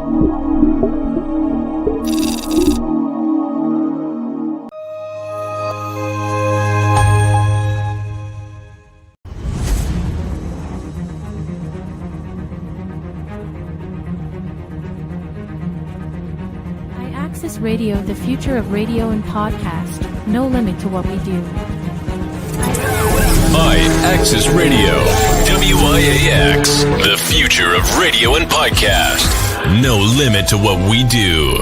IAXISRADIO, the future of radio and podcast. No limit to what we do. IAXISRADIO, WIAX, the future of radio and podcast. No limit to what we do.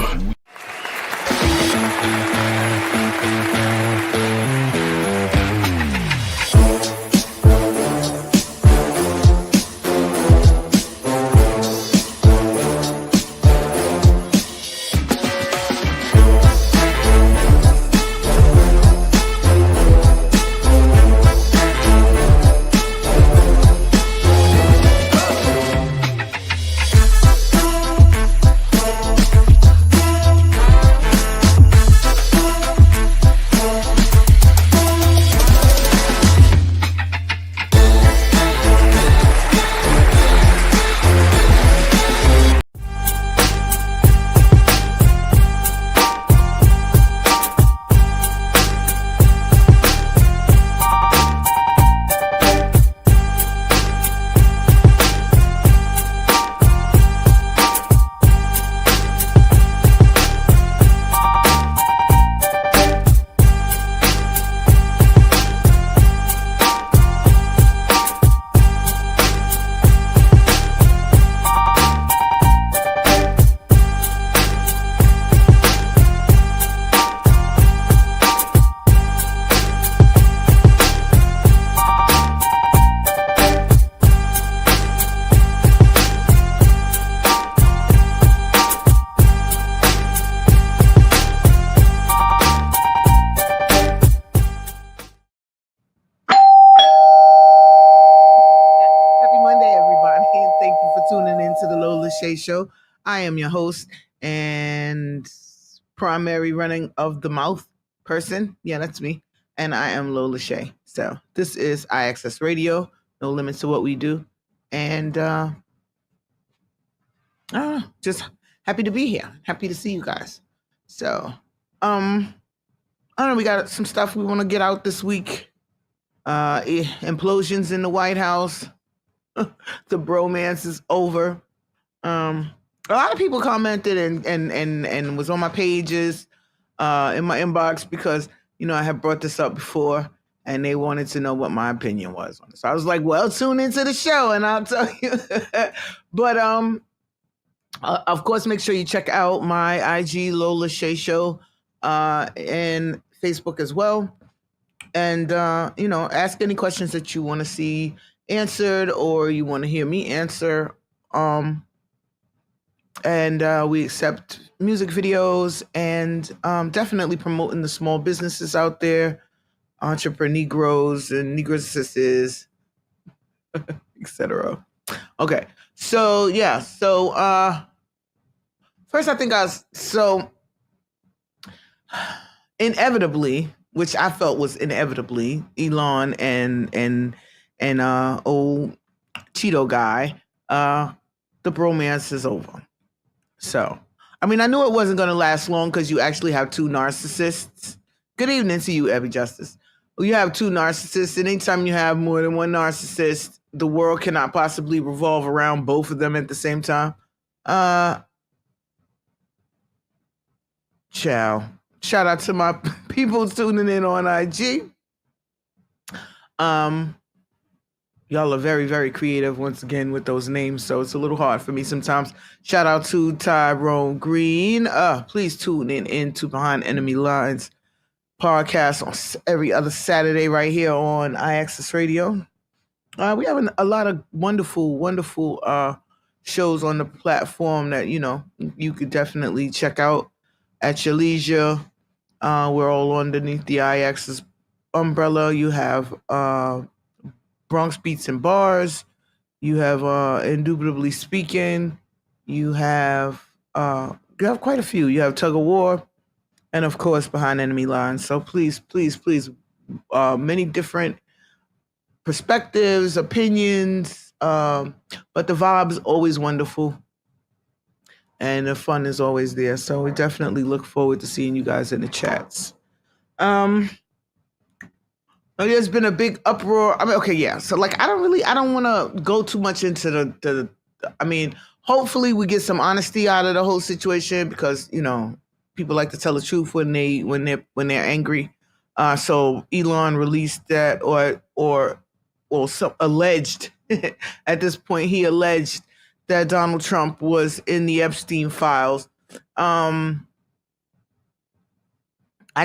Lola Shae Show. I am your host and primary running of the mouth person. Yeah, that's me. And I am Lola Shae. So this is IAXISRADIO. No limits to what we do. And just happy to be here. Happy to see you guys. So I don't know, we got some stuff we want to get out this week. Implosions in the White House. The bromance is over. A lot of people commented and was on my pages, in my inbox because, you know, I had brought this up before and they wanted to know what my opinion was on it. So I was like, well, tune into the show and I'll tell you. But of course, make sure you check out my IG Lola Shae Show and Facebook as well. And, you know, ask any questions that you want to see answered or you want to hear me answer. And we accept music videos and definitely promoting the small businesses out there, entrepreneurs and negresses, etc. Okay, so yeah, so first I think inevitably, which I felt was inevitably, Elon and old Cheeto guy, the bromance is over. So, I mean, I knew it wasn't going to last long because you actually have two narcissists. Good evening to you, Evie Justice. You have two narcissists, and anytime you have more than one narcissist, the world cannot possibly revolve around both of them at the same time. Ciao. Shout out to my people tuning in on IG. Y'all are very, very creative once again with those names, so it's a little hard for me sometimes. Shout out to Tyrone Green. Please tune in to Behind Enemy Lines podcast on every other Saturday right here on IAXISRADIO. We have a lot of wonderful, wonderful shows on the platform that, you know, you could definitely check out at your leisure. We're all underneath the IAXIS umbrella. You have Bronx Beats and Bars. You have Indubitably Speaking. You have quite a few. You have Tug of War, and of course Behind Enemy Lines. So please, many different perspectives, opinions, but the vibe is always wonderful. and the fun is always there. So we definitely look forward to seeing you guys in the chats. There's been a big uproar. I mean, okay, yeah. So like, I don't want to go too much into the. I mean, hopefully we get some honesty out of the whole situation because people like to tell the truth when they're angry. So Elon released that, or some alleged. At this point, he alleged that Donald Trump was in the Epstein files. I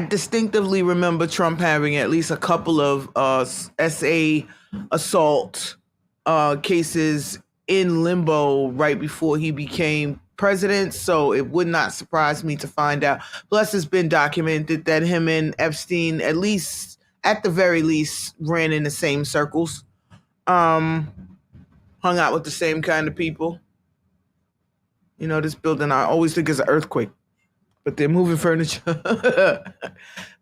distinctively remember Trump having at least a couple of SA assault cases in limbo right before he became president. So it would not surprise me to find out. Plus, it's been documented that him and Epstein, at the very least, ran in the same circles, hung out with the same kind of people. This building I always think is an earthquake, but they're moving furniture.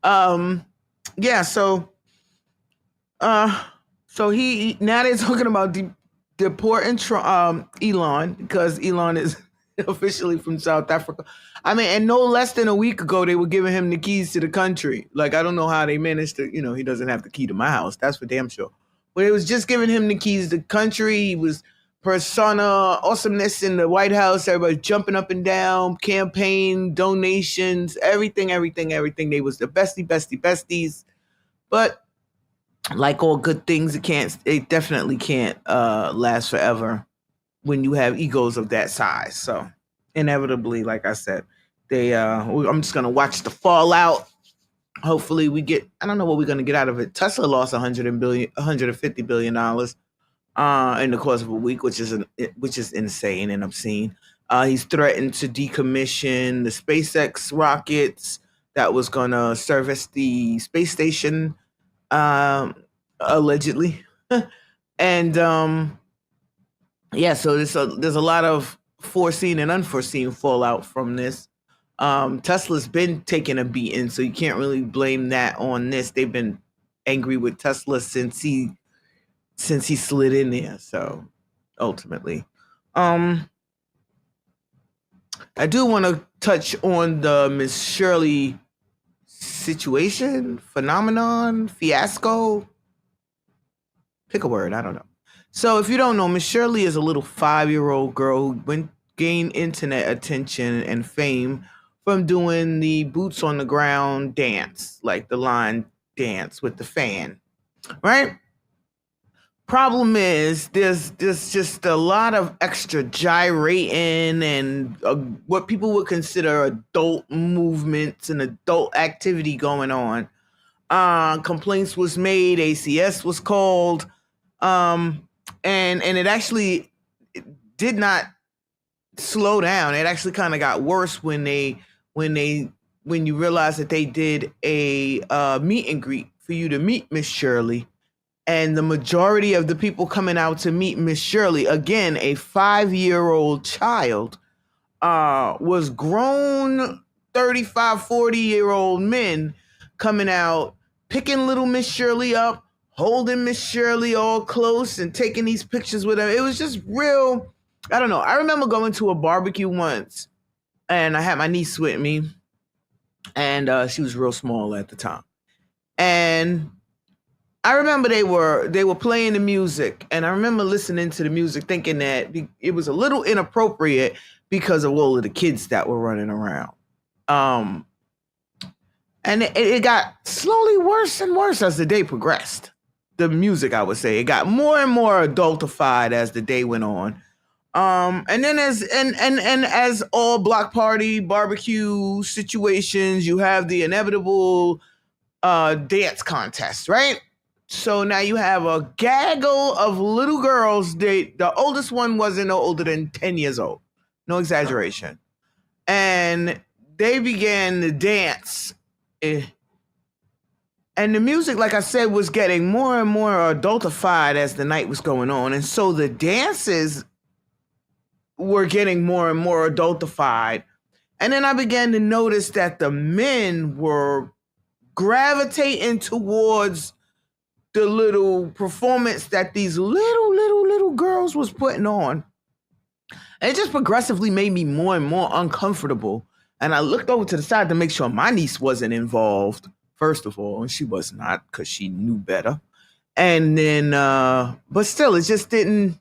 Yeah, so he now they're talking about deporting Elon because Elon is officially from South Africa. I mean, and no less than a week ago they were giving him the keys to the country. Like, I don't know how they managed to, he doesn't have the key to my house. That's for damn sure. But it was just giving him the keys to the country. He was persona awesomeness in the White House. Everybody jumping up and down, campaign, donations, everything. They was the besties. But like all good things, it definitely can't last forever when you have egos of that size. So inevitably, like I said, I'm just gonna watch the fallout. Hopefully I don't know what we're gonna get out of it. Tesla lost $150 billion in the course of a week, which is insane and obscene. He's threatened to decommission the SpaceX rockets that was gonna service the space station, allegedly. And yeah, so there's a lot of foreseen and unforeseen fallout from this. Tesla's been taking a beating, so you can't really blame that on this. They've been angry with Tesla since he slid in there. So ultimately, I do want to touch on the Miss Shirley situation, phenomenon, fiasco. Pick a word, I don't know. So if you don't know, Miss Shirley is a little 5-year-old girl who gained internet attention and fame from doing the boots on the ground dance, like the line dance with the fan, right? Problem is, there's just a lot of extra gyrating and what people would consider adult movements and adult activity going on. Complaints was made, ACS was called, and it actually did not slow down. It actually kind of got worse when you realize that they did a meet and greet for you to meet Miss Shirley. And the majority of the people coming out to meet Miss Shirley, again, a 5-year-old child, was grown 35, 40-year-old men coming out, picking little Miss Shirley up, holding Miss Shirley all close and taking these pictures with her. It was just real, I don't know. I remember going to a barbecue once and I had my niece with me and she was real small at the time. And I remember they were playing the music, and I remember listening to the music thinking that it was a little inappropriate because of all of the kids that were running around. And it got slowly worse and worse as the day progressed. The music, I would say, it got more and more adultified as the day went on. And then as all block party barbecue situations, you have the inevitable dance contest, right? So now you have a gaggle of little girls. The oldest one wasn't no older than 10 years old. No exaggeration. And they began to dance. And the music, like I said, was getting more and more adultified as the night was going on. And so the dances were getting more and more adultified. And then I began to notice that the men were gravitating towards the little performance that these little girls was putting on. And it just progressively made me more and more uncomfortable. And I looked over to the side to make sure my niece wasn't involved, first of all, and she was not because she knew better. And then, but still, it just didn't.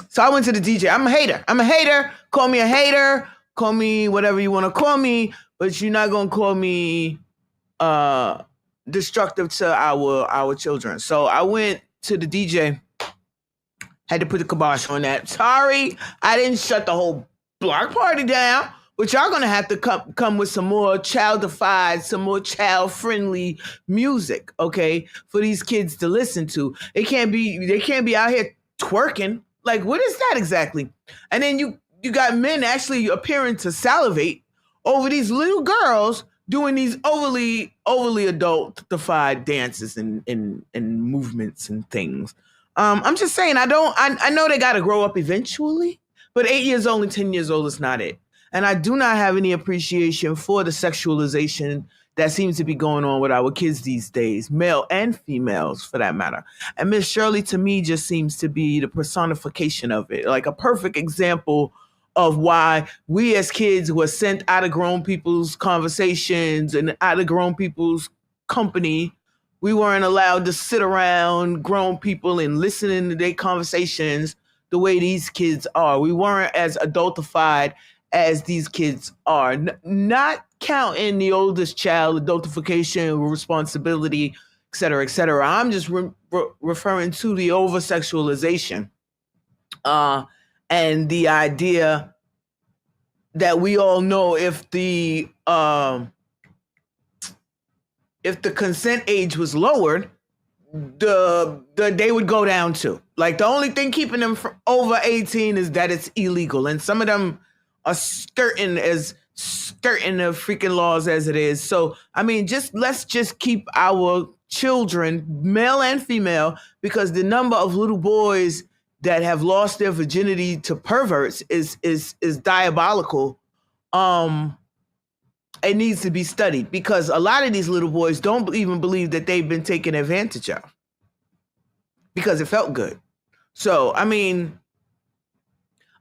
So I went to the DJ. I'm a hater. I'm a hater. Call me a hater. Call me whatever you want to call me, but you're not gonna call me destructive to our children. So I went to the DJ. Had to put the kibosh on that. Sorry, I didn't shut the whole block party down, but y'all gonna have to come with some more childified, some more child-friendly music, okay, for these kids to listen to. They can't be out here twerking. Like, what is that exactly? And then you got men actually appearing to salivate over these little girls doing these overly adultified dances and movements and things. I'm just saying, I know they got to grow up eventually, but 8 years old and 10 years old is not it. And I do not have any appreciation for the sexualization that seems to be going on with our kids these days, male and females for that matter. And Miss Shirley, to me, just seems to be the personification of it, like a perfect example of why we as kids were sent out of grown people's conversations and out of grown people's company. We weren't allowed to sit around grown people and listen to their conversations the way these kids are. We weren't as adultified as these kids are. Not counting the oldest child, adultification, responsibility, et cetera, et cetera. I'm just referring to the over-sexualization and the idea that we all know if the consent age was lowered, they would go down too. Like, the only thing keeping them from over 18 is that it's illegal. And some of them are skirting the freaking laws as it is. So, I mean, let's just keep our children, male and female, because the number of little boys that have lost their virginity to perverts is diabolical. It needs to be studied because a lot of these little boys don't even believe that they've been taken advantage of because it felt good. So, I mean,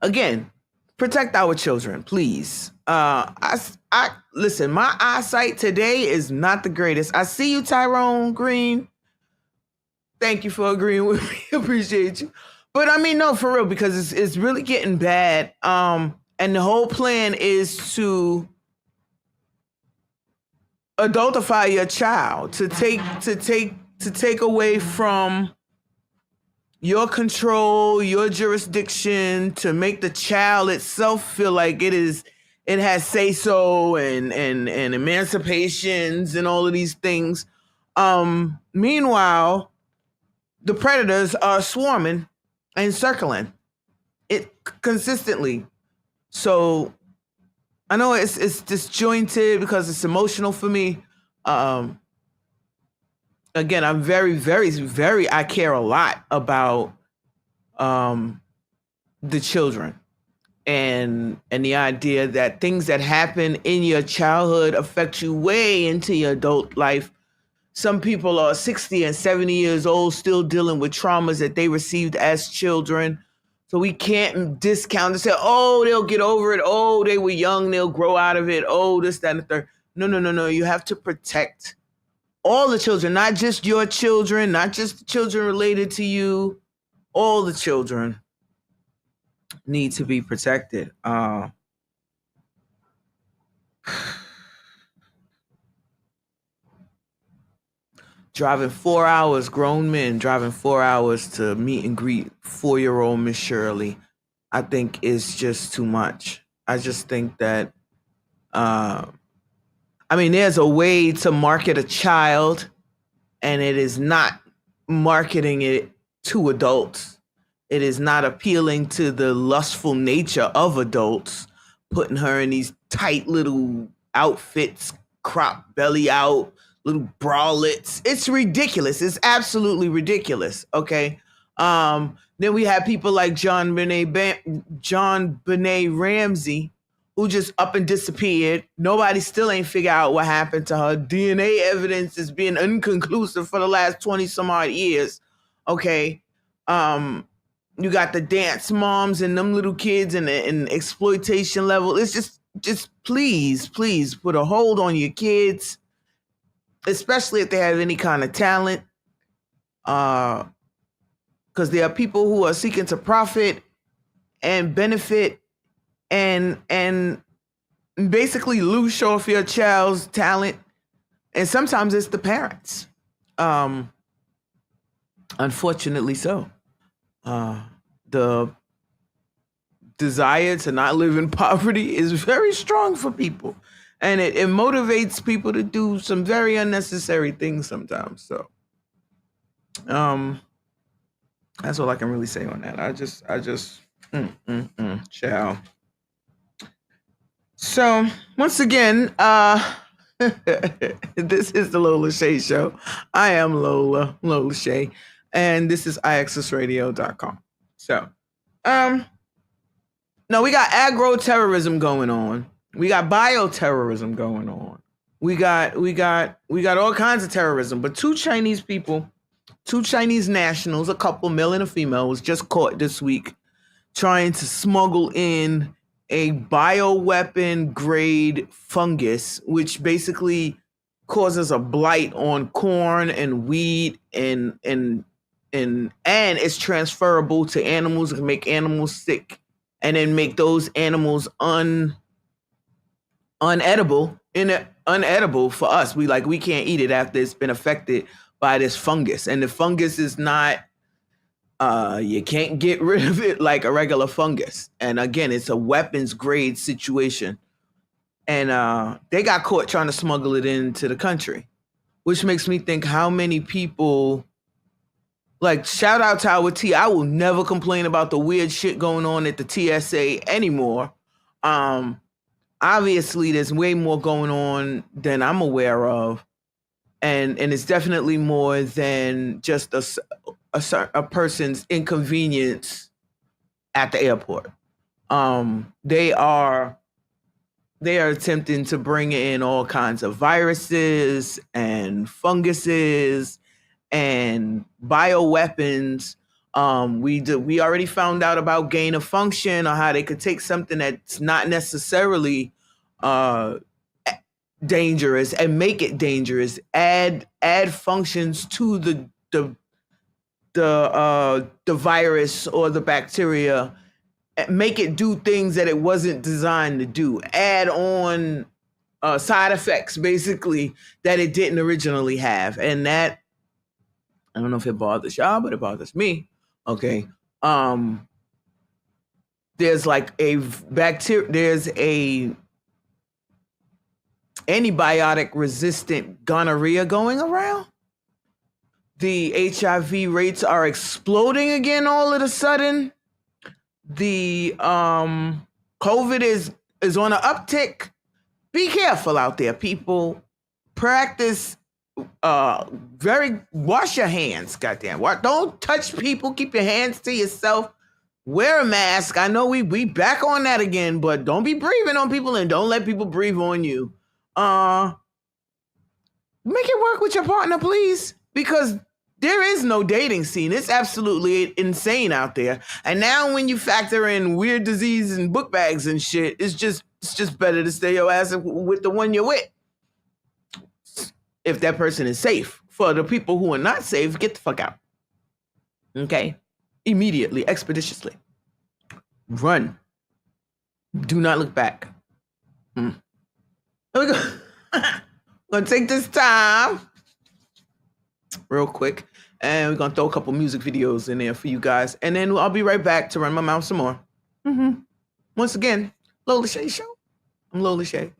again, protect our children, please. I listen, my eyesight today is not the greatest. I see you, Tyrone Green. Thank you for agreeing with me. Appreciate you. But I mean, no, for real, because it's really getting bad. And the whole plan is to adultify your child, to take away from your control, your jurisdiction, to make the child itself feel like it has say so and emancipations and all of these things. Meanwhile, the predators are swarming and circling it consistently. So I know it's disjointed because it's emotional for me. Again, I'm very, very, very, I care a lot about the children and the idea that things that happen in your childhood affect you way into your adult life. Some people are 60 and 70 years old still dealing with traumas that they received as children. So we can't discount and say, oh, they'll get over it. Oh, they were young, they'll grow out of it. Oh, this, that, and the third. No. You have to protect all the children, not just your children, not just the children related to you. All the children need to be protected. Driving 4 hours, grown men driving 4 hours to meet and greet 4-year-old Miss Shirley, I think is just too much. I just think that, there's a way to market a child, and it is not marketing it to adults. It is not appealing to the lustful nature of adults, putting her in these tight little outfits, crop belly out, little bralettes. It's ridiculous. It's absolutely ridiculous. Okay. Then we have people like John Benet Ramsey, who just up and disappeared. Nobody still ain't figured out what happened to her. DNA evidence is being inconclusive for the last 20 some odd years. Okay. You got the dance moms and them little kids and exploitation level. It's just please put a hold on your kids, especially if they have any kind of talent. Because there are people who are seeking to profit and benefit and basically lose off your child's talent. And sometimes it's the parents. Unfortunately so. The desire to not live in poverty is very strong for people. And it motivates people to do some very unnecessary things sometimes. So that's all I can really say on that. I just ciao. So once again, this is the Lola Shae Show. I am Lola Shae, and this is IAXISRADIO.com. So, no, we got agro-terrorism going on. We got bioterrorism going on. We got all kinds of terrorism. But two Chinese nationals, a couple, male and a female, was just caught this week trying to smuggle in a bioweapon grade fungus, which basically causes a blight on corn and wheat and it's transferable to animals and make animals sick and then make those animals unedible for us. We can't eat it after it's been affected by this fungus. And the fungus is not you can't get rid of it like a regular fungus. And again, it's a weapons grade situation. And they got caught trying to smuggle it into the country, which makes me think how many people, like, shout out to our T. I will never complain about the weird shit going on at the TSA anymore. Obviously, there's way more going on than I'm aware of. And it's definitely more than just a person's inconvenience at the airport. They are attempting to bring in all kinds of viruses and funguses and bioweapons. We already found out about gain of function, or how they could take something that's not necessarily dangerous and make it dangerous. Add functions to the virus or the bacteria, make it do things that it wasn't designed to do. Add on side effects, basically, that it didn't originally have. And that, I don't know if it bothers y'all, but it bothers me. Okay. There's like there's a antibiotic resistant gonorrhea going around. The HIV rates are exploding again all of a sudden. The COVID is on an uptick. Be careful out there, people. Practice wash your hands, goddamn. Don't touch people. Keep your hands to yourself. Wear a mask. I know we back on that again, but don't be breathing on people and don't let people breathe on you. Make it work with your partner, please, because there is no dating scene. It's absolutely insane out there. And now when you factor in weird disease and book bags and shit, it's just better to stay your ass with the one you're with. If that person is safe. For the people who are not safe, get the fuck out. Okay? Immediately, expeditiously. Run. Do not look back. Here we go. I'm gonna take this time real quick, and we're gonna throw a couple music videos in there for you guys, and then I'll be right back to run my mouth some more. Once again, Lola Shae Show. I'm Lola Shae.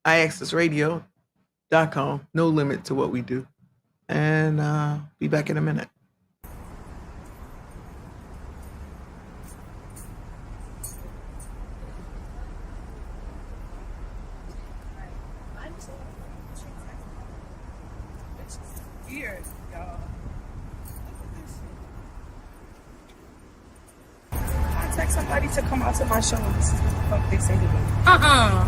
IAXISRADIO.com. No limit to what we do. And be back in a minute. Weird, y'all. I text somebody to come out to my show, and this is what the fuck they say to me. Nah.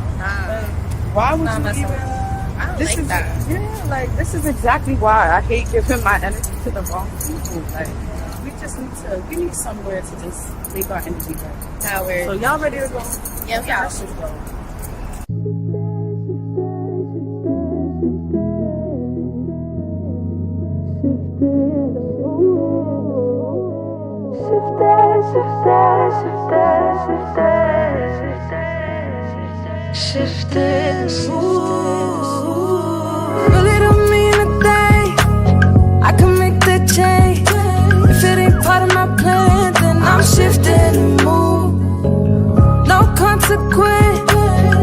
Why would Nah, you mess even? with- I don't like that. Yeah, like, this is exactly why I hate giving my energy to the wrong people. Like, We need somewhere to just make our energy better. Howard. So y'all ready to go? Yeah, we are. Let's just go. Really don't mean a thing. I can make that change. If it ain't part of my plan, then I'm shifting the mood. No consequence.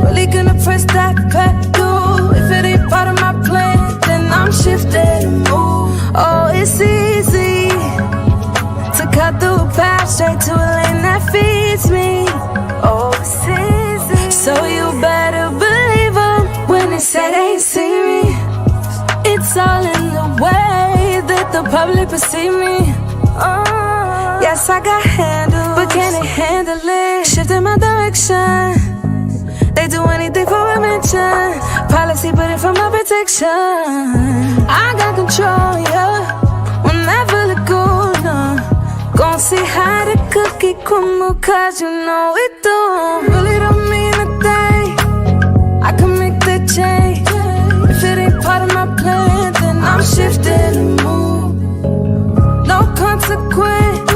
Really gonna press that pedal. If it ain't part of my plan, then I'm shifting the mood. Oh, it's easy to cut through a path straight to a lane that feeds me. Oh, it's easy. So you better believe them when they say they ain't see me. It's all in the way that the public perceive me. Oh, yes, I got handles, but can they handle it? Shifting my direction. They do anything for a mention. Policy, but it for my protection. I got control, yeah. Whenever the good, gon' see how the cookie crumble, cause you know it don't. Really don't mean a thing. I can make that change. If it ain't part of my plan, then I'm shifting the mood. No consequence.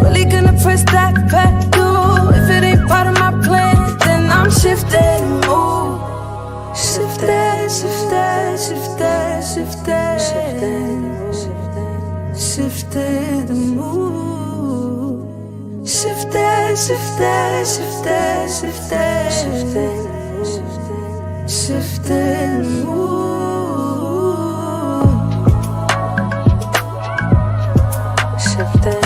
Really gonna press that pedal. If it ain't part of my plan, then I'm shifting the mood. Shifting, shifting, shifting, shifting, shifting, shifting the mood. Shifting, shifting, shifting, shifting, shifting, shifting the mood. Shifting.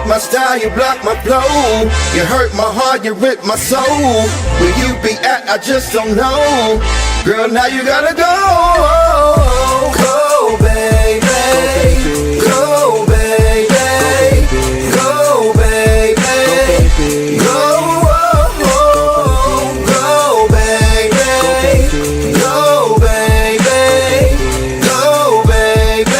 My style, you block my flow. You hurt my heart, you rip my soul. Where you be at, I just don't know. Girl, now you gotta go. Go, baby. Go, baby. Go, baby. Go, go, baby. Go, baby. Go, baby.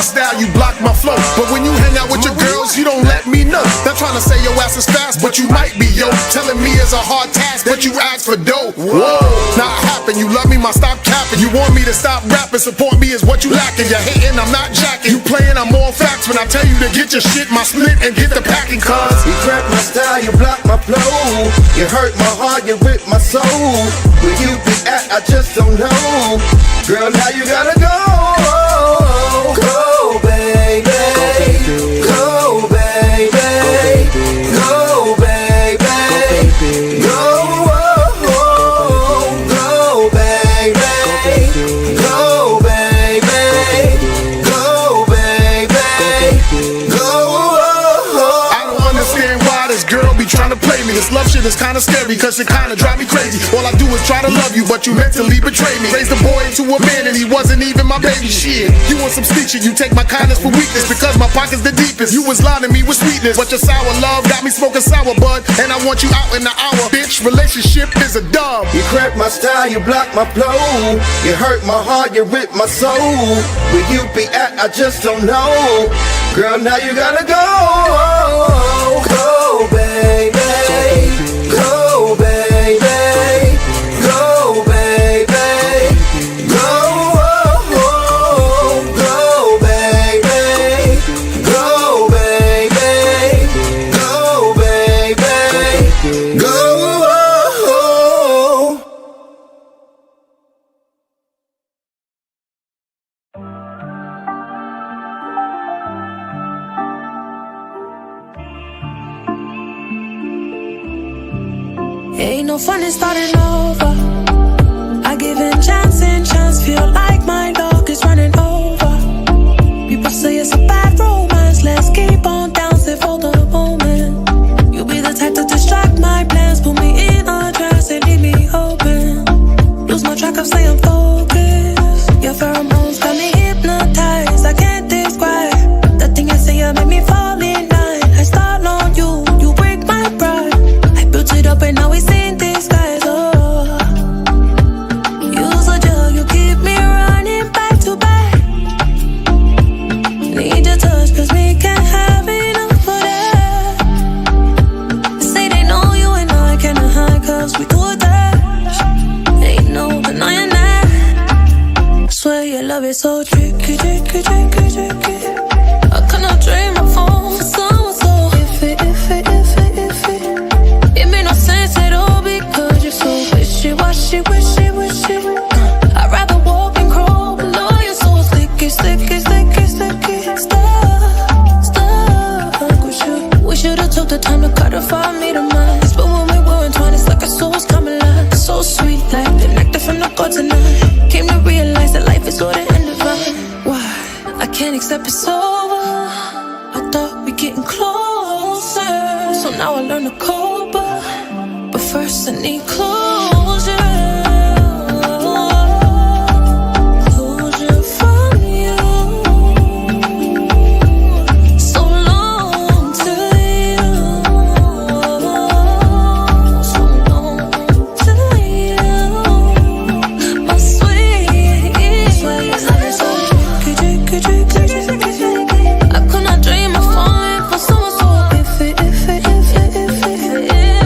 Style, you block my flow. But when you hang out with your girls, you don't let me know. They're trying to say your ass is fast, but you might be, yo. Telling me it's a hard task, but you ask for dough. Whoa, now it happened. You love me, my stop capping. You want me to stop rapping, support me is what you lacking. You're hating, I'm not jacking. You playing, I'm more facts when I tell you to get your shit, my split, and get the packing, cuz. You crack my style, you block my flow. You hurt my heart, you rip my soul. Where you be at, I just don't know. Girl, now you gotta go. Go, baby. Go, baby. Go, baby. Go, go, baby. Go, baby. Go, baby. Go. I don't understand why this girl be trying to play me. This love shit is kinda scary, cause it kinda drive me crazy. All I do is try to love you, but you mentally betray me. Raised a boy into a man and he wasn't even my baby. Shit, you want some sneak shit, you take my kindness for weakness. Because my pocket's the deepest, you was lying to me with sweetness. But your sour love got me smoking sour bud, and I want you out in the hour. Bitch, relationship is a dub. You crack my style, you block my flow. You hurt my heart, you rip my soul. Where you be at, I just don't know. Girl, now you gotta go. Go, baby. Go, baby. Go, baby. Go, go, baby. Go, baby. Go, baby. Go. Ain't no fun in starting over. I giving chance and chance, feel like my luck is running over. People say it's a bad romance, let's keep on dancing for the moment. You be the type to distract my plans, put me in a trance and leave me open. Lose my track of staying focused. Your pheromones got me hypnotized, I can't describe. The thing you say, you make me fall in line. I start on you, you break my pride. I built it up and now it's in disguise. Oh, use a drug, you keep me running back to back. Need your touch, cause we can't have enough for that. Say they know you and I cannot hide, cause we do that. Ain't no denying that. Swear your love is so tricky, tricky, tricky, tricky. I cannot dream my phone for someone so iffy. It made no sense at all because you're so wishy-washy, wishy-washy. I'd rather walk and crawl below you, so sticky, sticky, sticky, sticky. Stuck with you. We should've took the time to cut off our meter minds, but when we were entwined, it's like our souls come alive. So sweet, like the nectar from the gods tonight. Came to realize that life is good and divine. Why? I can't accept it's over. I thought we getting closer, so now I learn to cope. But first I need closure. Closure from you. So long to you. So long to you. My sweet. Love is so tricky, tricky, tricky, tricky. I could not dream of falling for someone so iffy.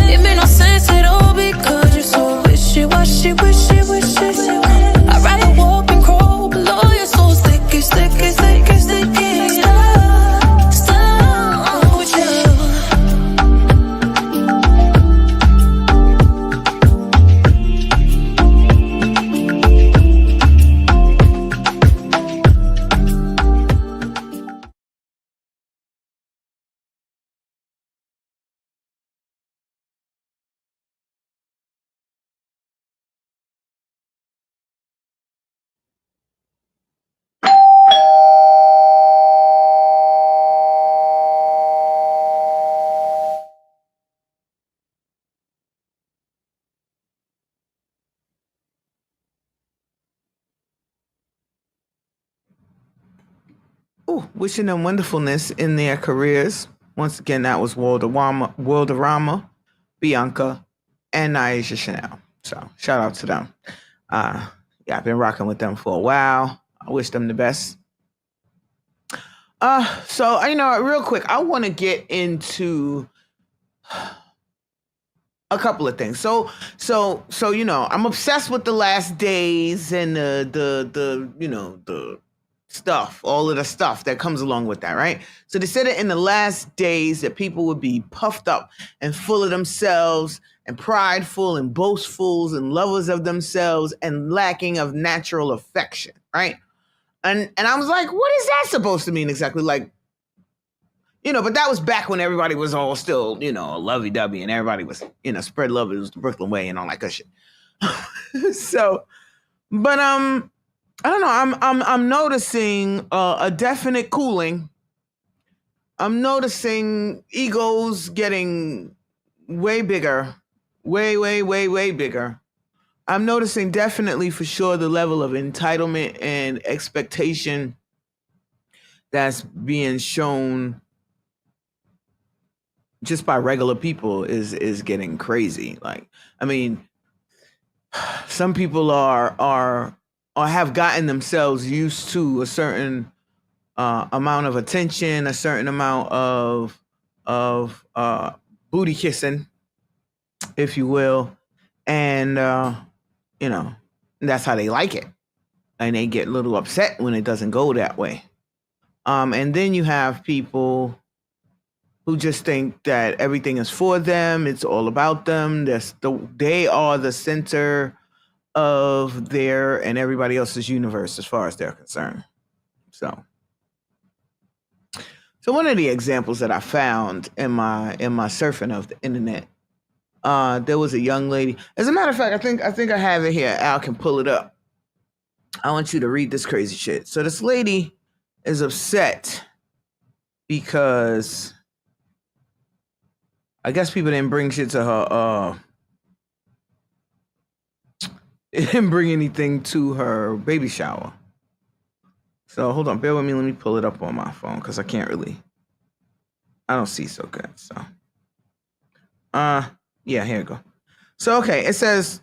It made no sense at all because you're so wishy-washy, wishy-washy. I'd rather walk and crawl below you, so sticky, sticky, sticky, sticky. Stuck with you. Ooh, wishing them wonderfulness in their careers. Once again, that was Worldarama, Bianca, and Aisha Chanel. So shout out to them. Yeah, I've been rocking with them for a while. I wish them the best. So real quick, I want to get into a couple of things. So I'm obsessed with the last days and the stuff, all of the stuff that comes along with that, right? So they said that in the last days that people would be puffed up and full of themselves and prideful and boastful and lovers of themselves and lacking of natural affection, right? And I was like, what is that supposed to mean exactly? Like, but that was back when everybody was all still, lovey-dovey and everybody was, spread love. It was the Brooklyn way and all that good shit. So, but I don't know. I'm noticing a definite cooling. I'm noticing egos getting way bigger, way bigger. I'm noticing definitely for sure the level of entitlement and expectation that's being shown just by regular people is getting crazy. Like, I mean, some people are or have gotten themselves used to a certain amount of attention, a certain amount of booty kissing, if you will, and that's how they like it, and they get a little upset when it doesn't go that way. And then you have people who just think that everything is for them, it's all about them. They are the center of their and everybody else's universe as far as they're concerned. So one of the examples that I found in my surfing of the internet There was a young lady. As a matter of fact, I think I have it here. Al can pull it up. I want you to read this crazy shit. So this lady is upset because I guess people didn't bring shit to her. It didn't bring anything to her baby shower. So hold on, bear with me. Let me pull it up on my phone because I don't see so good. So, yeah, here we go. So, okay, it says,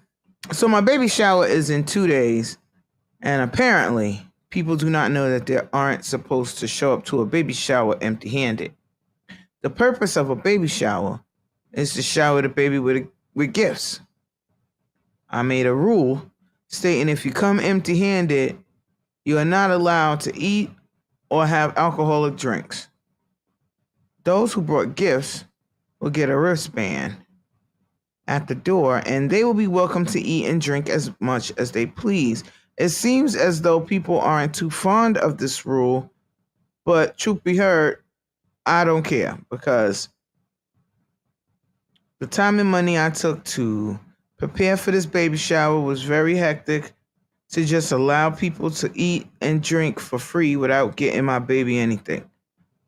so my baby shower is in 2 days, and apparently people do not know that they aren't supposed to show up to a baby shower empty-handed. The purpose of a baby shower is to shower the baby with gifts. I made a rule stating if you come empty-handed, you are not allowed to eat or have alcoholic drinks. Those who brought gifts will get a wristband at the door, and they will be welcome to eat and drink as much as they please. It seems as though people aren't too fond of this rule, but truth be heard, I don't care, because the time and money I took to prepare for this baby shower was very hectic. To just allow people to eat and drink for free without getting my baby anything.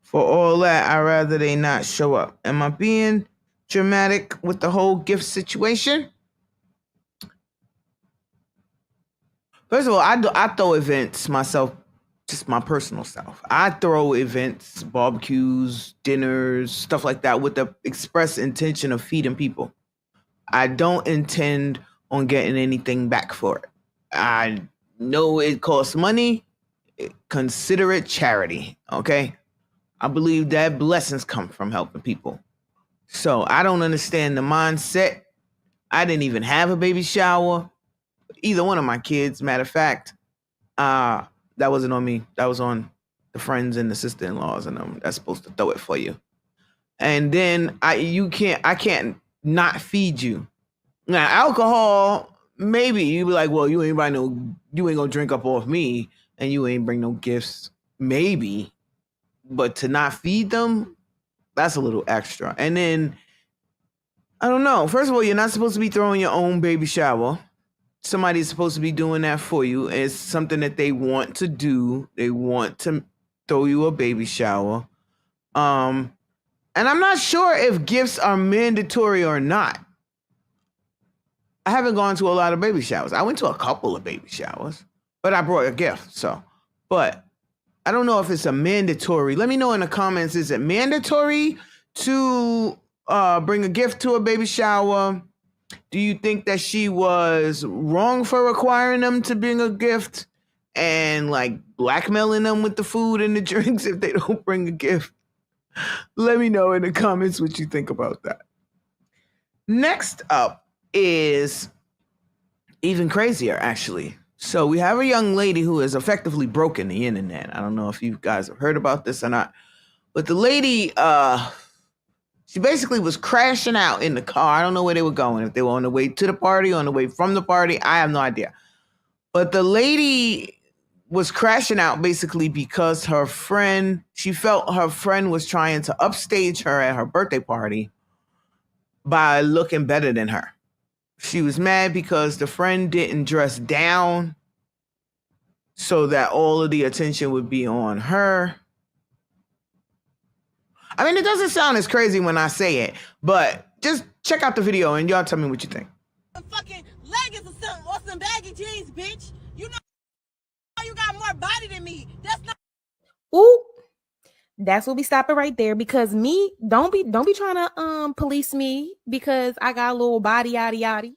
For all that, I'd rather they not show up. Am I being dramatic with the whole gift situation? First of all, I throw events myself, just my personal self. I throw events, barbecues, dinners, stuff like that with the express intention of feeding people. I don't intend on getting anything back for it. I know it costs money. Consider it charity, okay? I believe that blessings come from helping people. So I don't understand the mindset. I didn't even have a baby shower. Either one of my kids, matter of fact. That wasn't on me. That was on the friends and the sister-in-laws and them. That's supposed to throw it for you. And then I can't not feed you. Now, alcohol, maybe you be like, well, you ain't gonna drink up off me and you ain't bring no gifts. Maybe. But to not feed them, that's a little extra. And then, I don't know. First of all, you're not supposed to be throwing your own baby shower. Somebody's supposed to be doing that for you. It's something that they want to do. They want to throw you a baby shower. And I'm not sure if gifts are mandatory or not. I haven't gone to a lot of baby showers. I went to a couple of baby showers, but I brought a gift. But I don't know if it's a mandatory. Let me know in the comments, is it mandatory to bring a gift to a baby shower? Do you think that she was wrong for requiring them to bring a gift and like blackmailing them with the food and the drinks if they don't bring a gift? Let me know in the comments what you think about that. Next up is even crazier, actually. So we have a young lady who has effectively broken the internet. I don't know if you guys have heard about this or not, but the lady, she basically was crashing out in the car. I don't know where they were going. If they were on the way to the party, on the way from the party, I have no idea. But the lady was crashing out basically because she felt her friend was trying to upstage her at her birthday party by looking better than her. She was mad because the friend didn't dress down so that all of the attention would be on her. I mean, it doesn't sound as crazy when I say it, but just check out the video and y'all tell me what you think. Fucking leggings or some baggy jeans, bitch. You know you got more body than me. That's not. Ooh, that's what we stopping right there, because me, don't be trying to police me because I got a little body yada yada.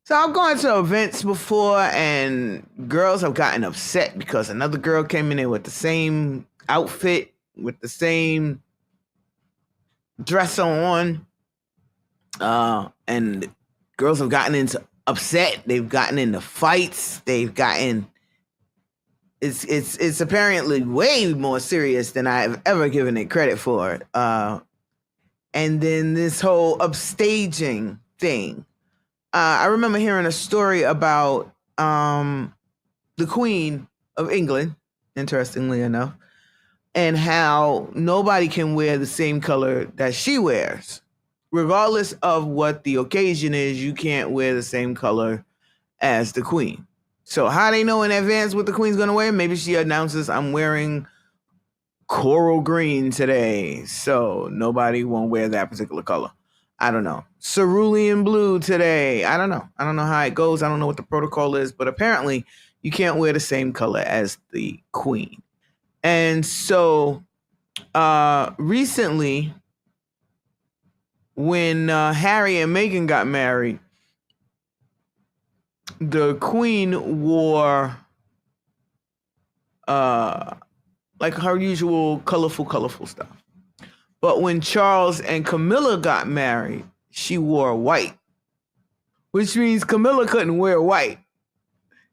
So I've gone to events before and girls have gotten upset because another girl came in there with the same outfit, with the same dress on. And girls have gotten upset. They've gotten into fights. It's apparently way more serious than I've ever given it credit for. And then this whole upstaging thing. I remember hearing a story about the Queen of England, interestingly enough, and how nobody can wear the same color that she wears. Regardless of what the occasion is, you can't wear the same color as the queen. So how they know in advance what the queen's gonna wear? Maybe she announces, I'm wearing coral green today, so nobody won't wear that particular color. I don't know. Cerulean blue today. I don't know. I don't know how it goes. I don't know what the protocol is, but apparently you can't wear the same color as the queen. And so recently, when Harry and Meghan got married, the queen wore like her usual colorful stuff. But when Charles and Camilla got married, she wore white, which means Camilla couldn't wear white,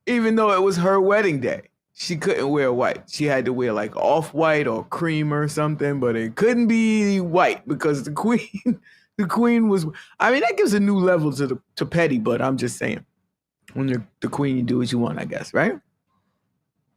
even though it was her wedding day. She couldn't wear white. She had to wear like off-white or cream or something, but it couldn't be white because the queen was, I mean, that gives a new level to petty, but I'm just saying, when you're the queen, you do what you want, I guess, right?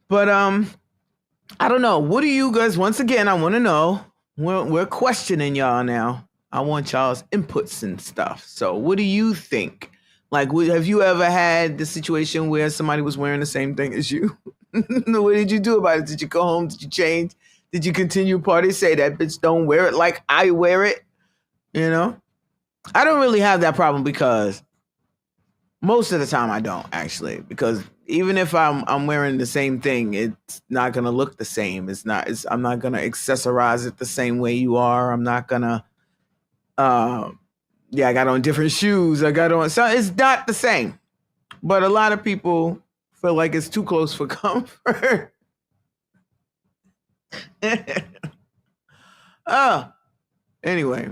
But I don't know. What do you guys, once again, I want to know, we're questioning y'all now. I want y'all's inputs and stuff. So what do you think? Like, have you ever had the situation where somebody was wearing the same thing as you? What did you do about it? Did you go home? Did you change? Did you continue party? Say that bitch don't wear it like I wear it. You know? I don't really have that problem because most of the time I don't, actually, because even if I'm wearing the same thing, it's not gonna look the same. I'm not gonna accessorize it the same way you are. I'm not gonna I got on different shoes. So it's not the same. But a lot of people feel like it's too close for comfort. Anyway,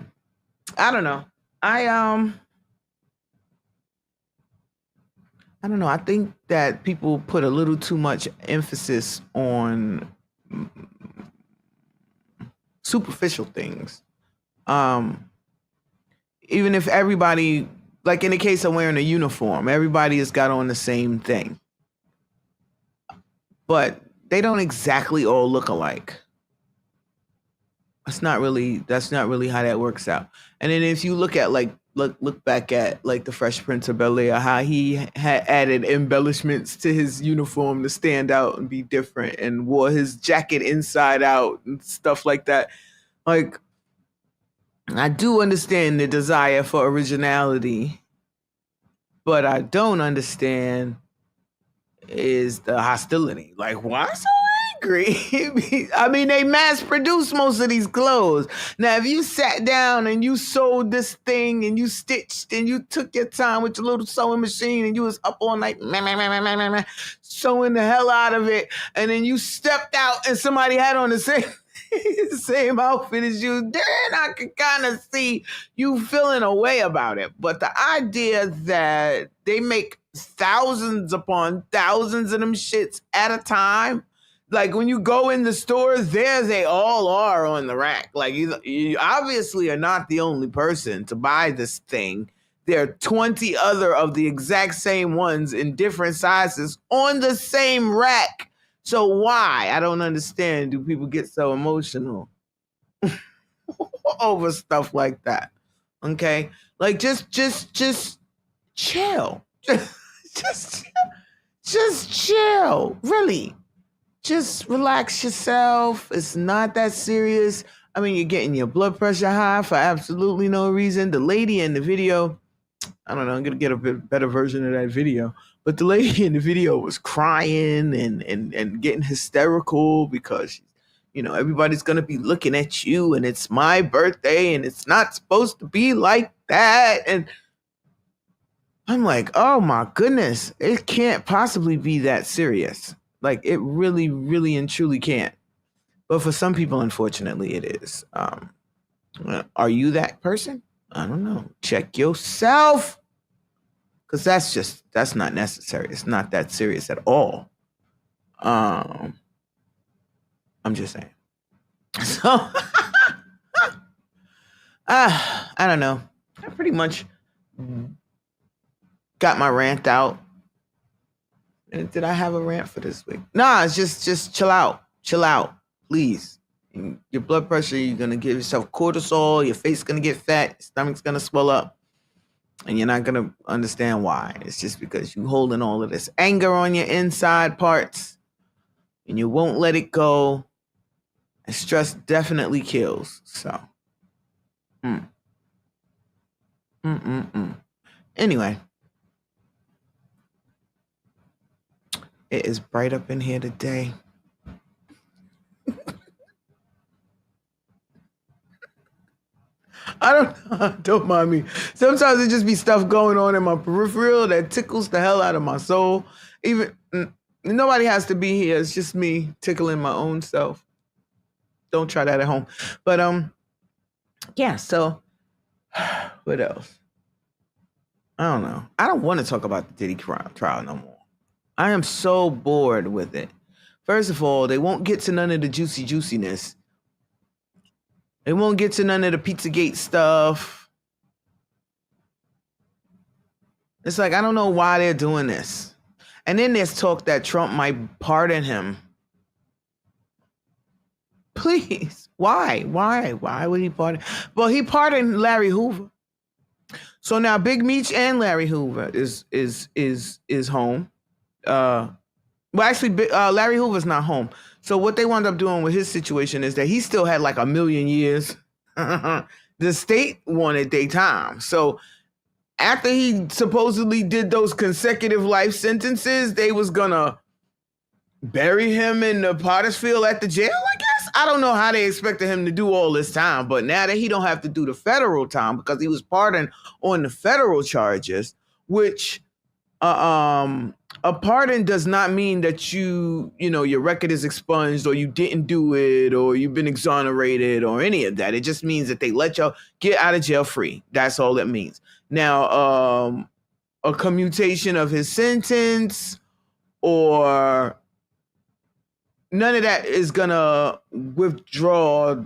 I don't know. I don't know. I think that people put a little too much emphasis on superficial things. Even if everybody, like in the case of wearing a uniform, everybody has got on the same thing. But they don't exactly all look alike. That's not really how that works out. And then if you look at look back at like the Fresh Prince of Bel-Air, how he had added embellishments to his uniform to stand out and be different, and wore his jacket inside out and stuff like that. Like, I do understand the desire for originality, but I don't understand is the hostility. Like, why so angry? I mean, they mass produce most of these clothes. Now, if you sat down and you sewed this thing and you stitched and you took your time with your little sewing machine and you was up all night sewing the hell out of it, and then you stepped out and somebody had on the same outfit as you, then I could kind of see you feeling a way about it. But the idea that they make thousands upon thousands of them shits at a time, like when you go in the store, there they all are on the rack. Like, you obviously are not the only person to buy this thing. There are 20 other of the exact same ones in different sizes on the same rack. So why? I don't understand. Do people get so emotional over stuff like that? Okay? Like, just chill. Just chill. Really. Just relax yourself. It's not that serious. I mean, you're getting your blood pressure high for absolutely no reason. The lady in the video, I don't know, I'm going to get a bit better version of that video. But the lady in the video was crying and getting hysterical because, you know, everybody's going to be looking at you and it's my birthday and it's not supposed to be like that. And I'm like, oh my goodness, it can't possibly be that serious. Like, it really, really and truly can't. But for some people, unfortunately, it is. Are you that person? I don't know. Check yourself. Because that's not necessary. It's not that serious at all. I'm just saying. So, I don't know. I pretty much got my rant out. And did I have a rant for this week? Nah, it's just chill out. Chill out, please. your blood pressure, you're going to give yourself cortisol, your face is going to get fat, your stomach's going to swell up, and you're not going to understand why. It's just because you're holding all of this anger on your inside parts, and you won't let it go. And stress definitely kills. So, Anyway, it is bright up in here today. Don't mind me. Sometimes it just be stuff going on in my peripheral that tickles the hell out of my soul. Even nobody has to be here. It's just me tickling my own self. Don't try that at home. But yeah, so what else? I don't know. I don't want to talk about the Diddy trial no more. I am so bored with it. First of all, they won't get to none of the juiciness. They won't get to none of the Pizzagate stuff. It's like, I don't know why they're doing this. And then there's talk that Trump might pardon him. Please. Why? Why would he pardon? Well, he pardoned Larry Hoover. So now Big Meech and Larry Hoover is home. Well, actually, Larry Hoover's not home. So what they wound up doing with his situation is that he still had like 1 million years. The state wanted their time. So after he supposedly did those consecutive life sentences, they was gonna bury him in the Potter's Field at the jail, I guess. I don't know how they expected him to do all this time, but now that he don't have to do the federal time because he was pardoned on the federal charges, which a pardon does not mean that your record is expunged or you didn't do it or you've been exonerated or any of that. It just means that they let y'all get out of jail free. That's all it means. Now, a commutation of his sentence or none of that is gonna withdraw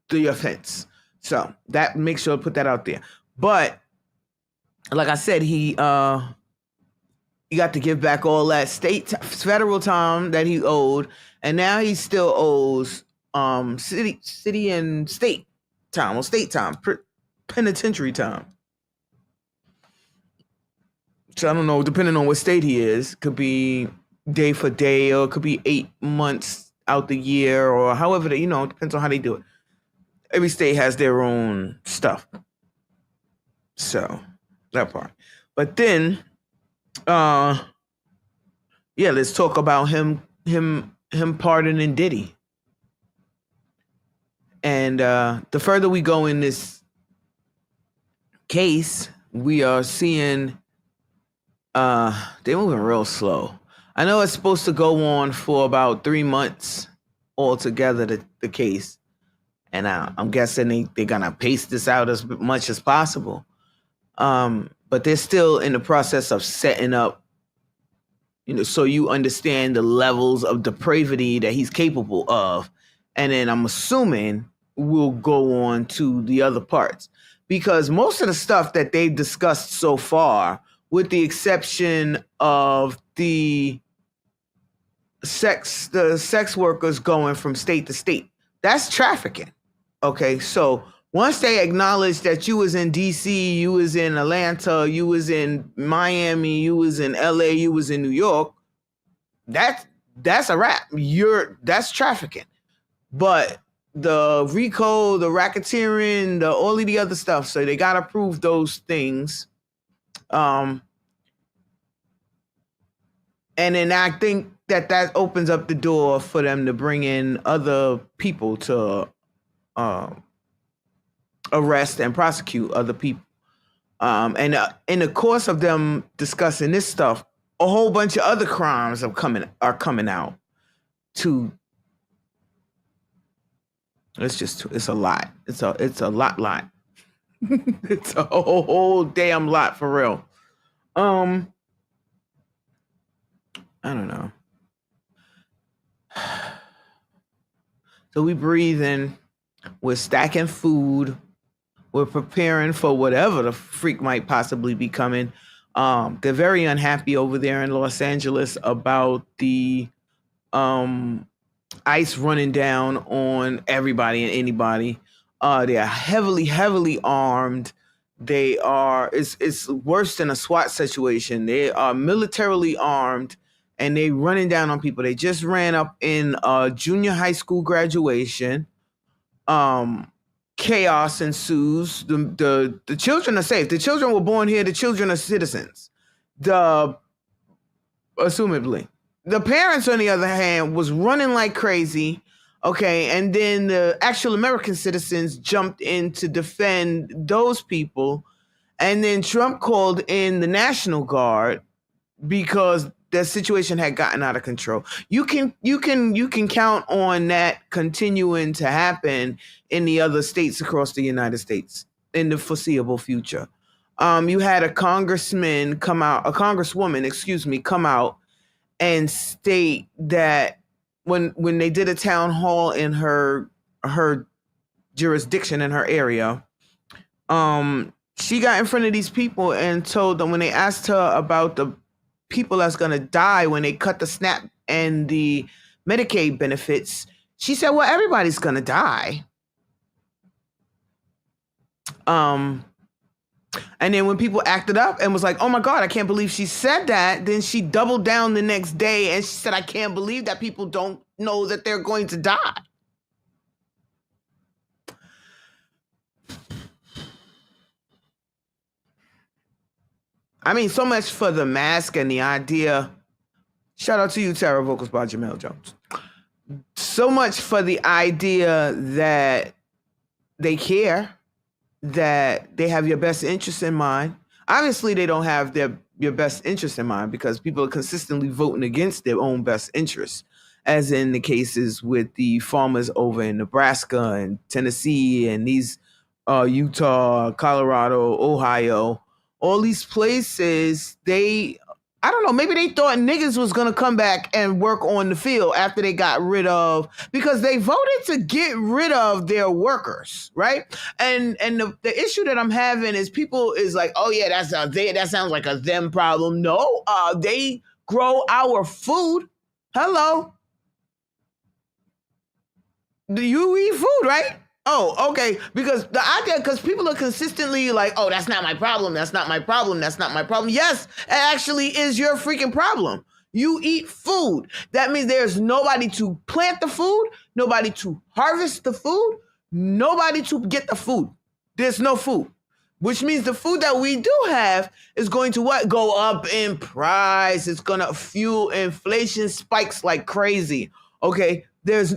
the offense. So that make sure to put that out there. But like I said, he got to give back all that federal time that he owed, and now he still owes city and state time, or state time, penitentiary time. So I don't know, depending on what state he is, could be day for day, or it could be 8 months out the year, or however it depends on how they do it. Every state has their own stuff. So that part. But then let's talk about him pardoning Diddy. And the further we go in this case, we are seeing they're moving real slow. I know it's supposed to go on for about 3 months altogether, the case. And I'm guessing they're going to pace this out as much as possible. But they're still in the process of setting up, so you understand the levels of depravity that he's capable of. And then I'm assuming we'll go on to the other parts. Because most of the stuff that they've discussed so far, with the exception of the sex workers going from state to state, that's trafficking. Okay, so once they acknowledge that you was in DC, you was in Atlanta, you was in Miami, you was in LA, you was in New York, that's a wrap. That's trafficking. But the RICO, the racketeering, all of the other stuff, so they gotta prove those things. And then I think that opens up the door for them to bring in other people to arrest and prosecute other people. And in the course of them discussing this stuff, a whole bunch of other crimes are coming out too. It's a lot. It's a lot. It's a whole damn lot for real. I don't know. So we breathing, we're stacking food, we're preparing for whatever the freak might possibly be coming. They're very unhappy over there in Los Angeles about the ICE running down on everybody and anybody. They are heavily armed. It's worse than a SWAT situation. They are militarily armed and they running down on people. They just ran up in junior high school graduation. Chaos ensues. The children are safe. The children were born here. The children are citizens. Assumably. The parents, on the other hand, was running like crazy. Okay, and then the actual American citizens jumped in to defend those people. And then Trump called in the National Guard because the situation had gotten out of control. You can count on that continuing to happen in the other states across the United States in the foreseeable future. You had a congresswoman come out and state that when they did a town hall in her jurisdiction in her area, she got in front of these people and told them, when they asked her about the people that's going to die when they cut the SNAP and the Medicaid benefits, she said, well, everybody's going to die. And then when people acted up and was like, oh my God, I can't believe she said that, then she doubled down the next day and she said, I can't believe that people don't know that they're going to die. I mean, so much for the mask and the idea. Shout out to you, Tara, vocals by Jamel Jones. So much for the idea that they care, that they have your best interest in mind. Obviously, they don't have your best interest in mind because people are consistently voting against their own best interests, as in the cases with the farmers over in Nebraska and Tennessee and these Utah, Colorado, Ohio. All these places, I don't know, maybe they thought niggas was going to come back and work on the field after they got rid of, because they voted to get rid of their workers, right? And the issue that I'm having is people is like, oh yeah, that sounds like a them problem. No, they grow our food. Hello. Do you eat food, right? Oh, okay. Because people are consistently like, oh, that's not my problem. That's not my problem. That's not my problem. Yes, it actually is your freaking problem. You eat food. That means there's nobody to plant the food, nobody to harvest the food, nobody to get the food. There's no food, which means the food that we do have is going to what? Go up in price. It's going to fuel inflation spikes like crazy. Okay. That's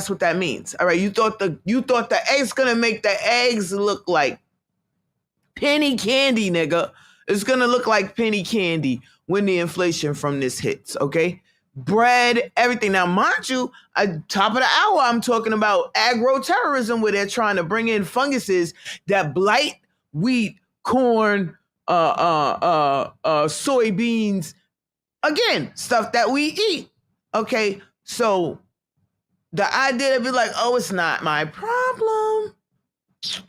what that means. All right. You thought the eggs gonna make the eggs look like penny candy, nigga. It's gonna look like penny candy when the inflation from this hits. Okay. Bread, everything. Now, mind you, at top of the hour, I'm talking about agro-terrorism, where they're trying to bring in funguses that blight wheat, corn, soybeans. Again, stuff that we eat. Okay. So the idea to be like, oh, it's not my problem.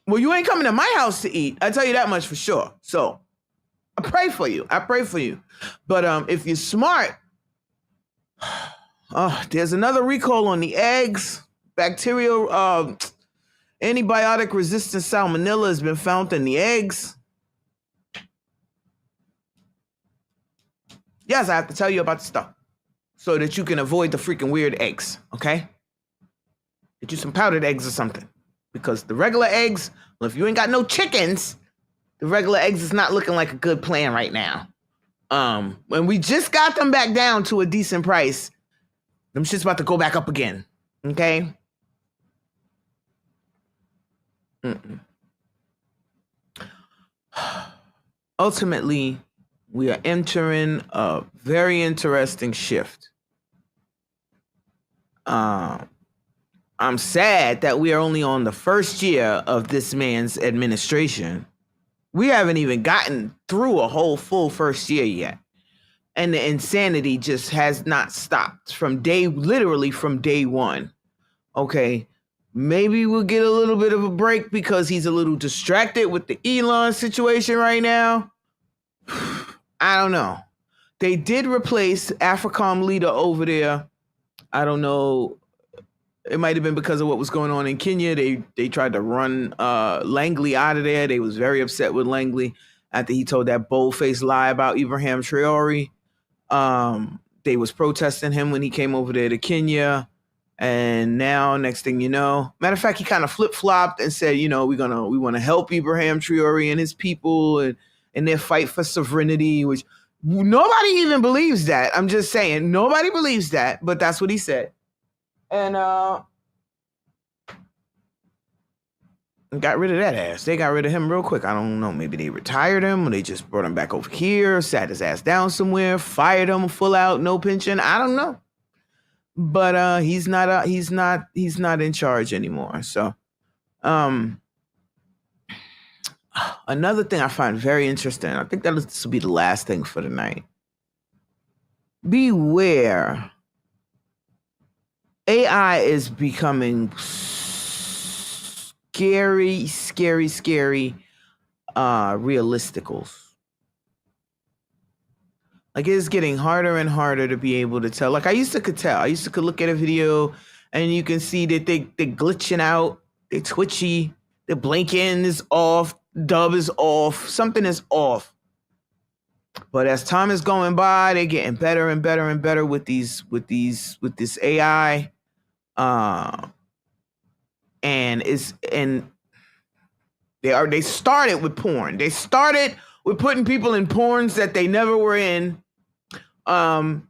Well, you ain't coming to my house to eat. I tell you that much for sure. So I pray for you. But if you're smart, there's another recall on the eggs. Bacterial antibiotic resistant salmonella has been found in the eggs. Yes, I have to tell you about the stuff so that you can avoid the freaking weird eggs, okay? Get you some powdered eggs or something. Because the regular eggs, well, if you ain't got no chickens, the regular eggs is not looking like a good plan right now. When we just got them back down to a decent price, them shit's about to go back up again, okay? Ultimately, we are entering a very interesting shift. I'm sad that we are only on the first year of this man's administration. We haven't even gotten through a whole full first year yet. And the insanity just has not stopped literally from day one. Okay, maybe we'll get a little bit of a break because he's a little distracted with the Elon situation right now. I don't know. They did replace AFRICOM leader over there I don't know. It might have been because of what was going on in Kenya. They tried to run Langley out of there. They was very upset with Langley after he told that bold-faced lie about Ibrahim Traore. They was protesting him when he came over there to Kenya. And now, next thing you know, matter of fact, he kind of flip-flopped and said, you know, we want to help Ibrahim Traore and his people and their fight for sovereignty, which nobody even believes that. I'm just saying, nobody believes that, but that's what he said. And got rid of that ass. They got rid of him real quick. I don't know. Maybe they retired him or they just brought him back over here, sat his ass down somewhere, fired him full out, no pension. I don't know. But he's not in charge anymore. So another thing I find very interesting, I think this will be the last thing for the night. Beware. AI is becoming scary realisticals. Like, it's getting harder and harder to be able to tell. Like, I used to could tell. I used to could look at a video and you can see that they're glitching out, they're twitchy, the blinking is off, dub is off, something is off. But as time is going by, they're getting better and better and better with this AI. And they started with porn. They started with putting people in porns that they never were in. And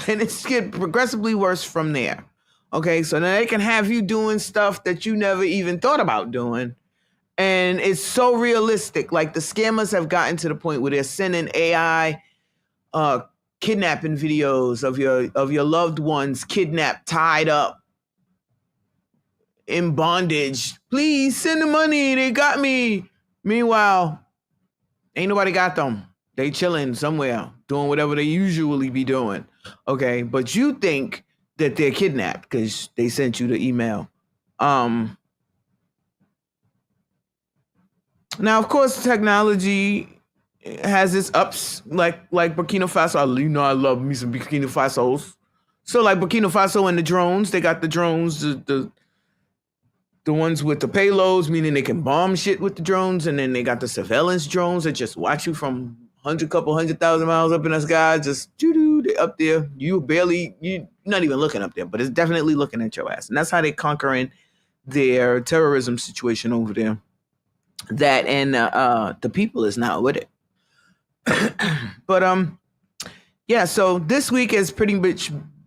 it's getting progressively worse from there. Okay, so now they can have you doing stuff that you never even thought about doing. And it's so realistic. Like, the scammers have gotten to the point where they're sending AI kidnapping videos of your loved ones kidnapped, tied up, in bondage. Please send the money. They got me. Meanwhile, ain't nobody got them. They chilling somewhere, doing whatever they usually be doing. Okay, but you think that they're kidnapped because they sent you the email. Now, of course, technology has its ups, like Burkina Faso. You know, I love me some Burkina Fasos. So, like Burkina Faso and the drones, they got the drones, the ones with the payloads, meaning they can bomb shit with the drones, and then they got the surveillance drones that just watch you from couple 100,000 miles up in the sky, just they up there. You're not even looking up there, but it's definitely looking at your ass. And that's how they're conquering their terrorism situation over there. That and the people is not with it. But yeah, so this week is pretty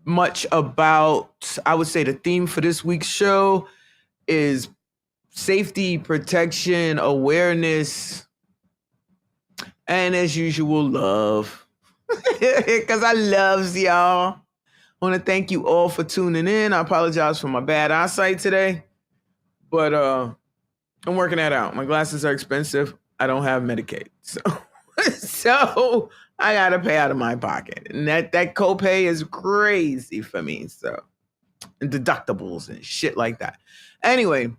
much about, I would say the theme for this week's show is safety, protection, awareness, and as usual, love. Because I loves y'all. I want to thank you all for tuning in. I apologize for my bad eyesight today, but I'm working that out. My glasses are expensive. I don't have Medicaid, so I gotta pay out of my pocket, and that copay is crazy for me. So, and deductibles and shit like that. Anyway,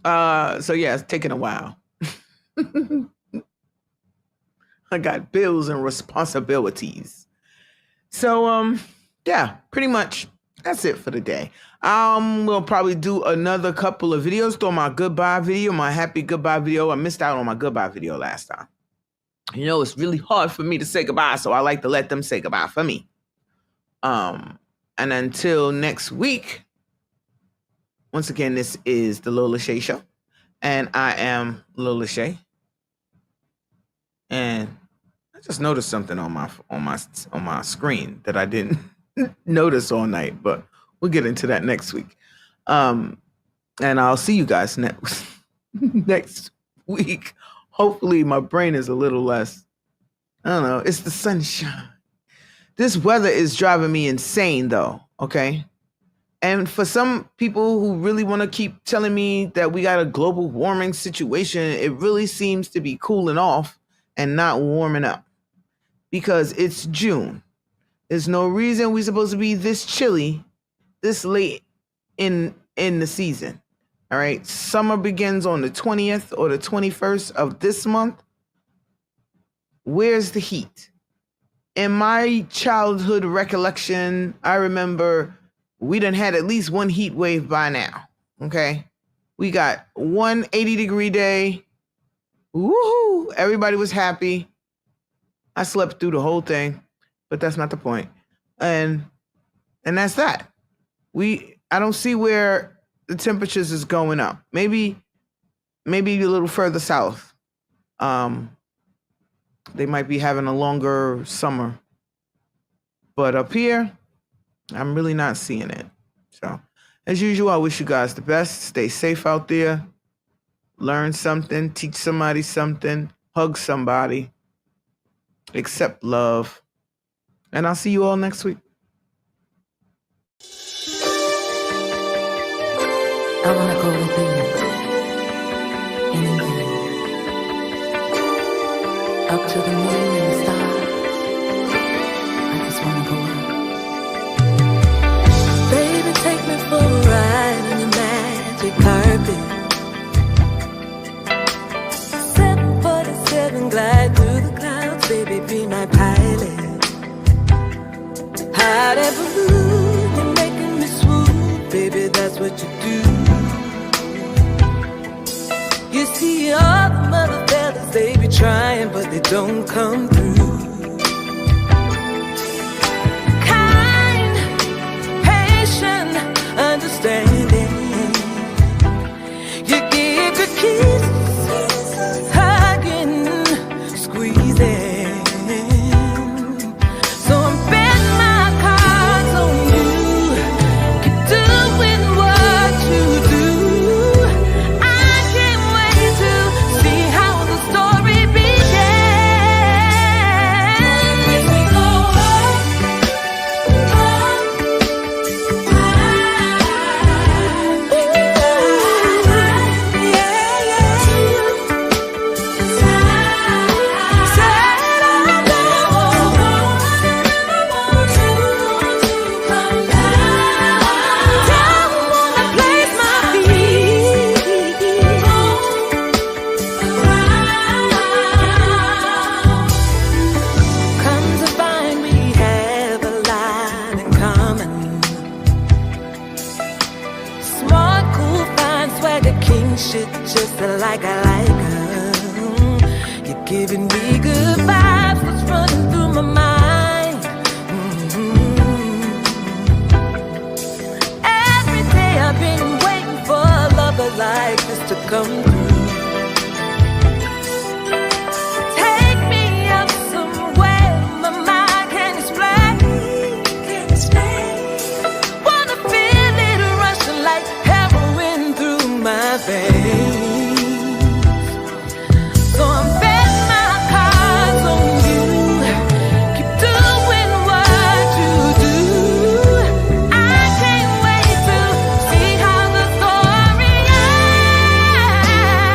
so yeah, it's taking a while. I got bills and responsibilities. So, yeah, pretty much that's it for the day. We'll probably do another couple of videos. Throw my goodbye video, my happy goodbye video. I missed out on my goodbye video last time. You know, it's really hard for me to say goodbye, so I like to let them say goodbye for me. And until next week, once again, this is the Lola Shae Show, and I am Lola Shae. And I just noticed something on my screen that I didn't notice all night, but we'll get into that next week. And I'll see you guys next week. Hopefully my brain is a little less, I don't know, it's the sunshine. This weather is driving me insane though, okay? And for some people who really want to keep telling me that we got a global warming situation, it really seems to be cooling off and not warming up. Because it's June. There's no reason we're supposed to be this chilly this late in the season. All right. Summer begins on the 20th or the 21st of this month. Where's the heat? In my childhood recollection, I remember we done had at least one heat wave by now. Okay. We got one 80-degree day. Woohoo! Everybody was happy. I slept through the whole thing, but that's not the point. And that's that. I don't see where the temperatures is going up. Maybe a little further south. They might be having a longer summer. But up here, I'm really not seeing it. So, as usual, I wish you guys the best. Stay safe out there. Learn something. Teach somebody something. Hug somebody. Accept love. And I'll see you all next week. I wanna go with you anywhere, up to the moon and the stars. I just wanna go up. Baby, take me for a ride on your magic carpet. 747 glide through the clouds, baby, be my pilot. Hot air balloon, you're making me swoon, baby, that's what you do. You see all the mother fellas, they be trying, but they don't come through. Kind, patient, understanding. You give your kisses, hugging, squeezing. So I'm betting my cards on you. Keep doing what you do. Shit just like I like her. You're giving me good vibes, what's running through my mind. Every day I've been waiting for a lover like this to come through. Take me up somewhere my mind can't explain. Wanna feel it rushing like heroin through my veins. So I'm betting my cards on you. Keep doing what you do. I can't wait to see how the story ends.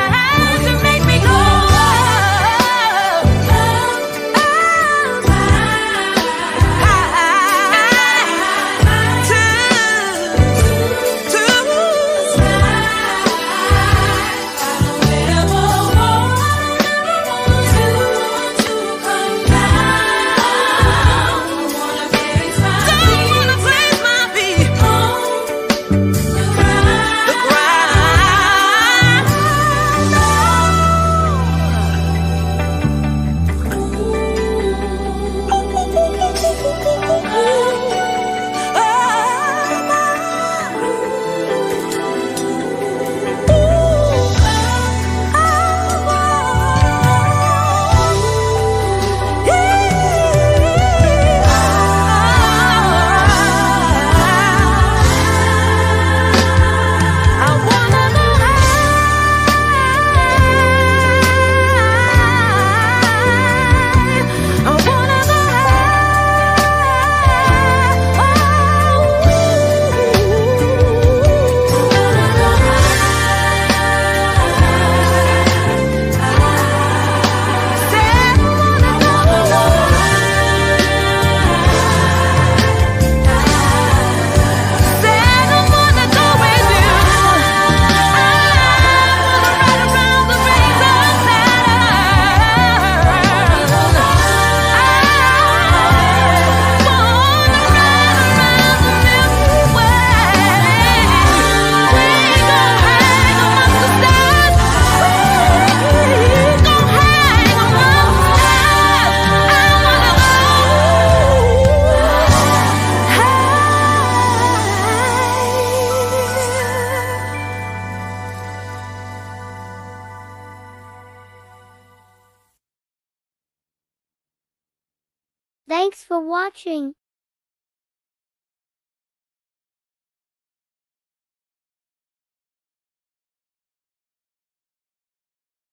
Thanks for watching.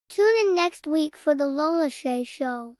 Tune in next week for the Lola Shae Show.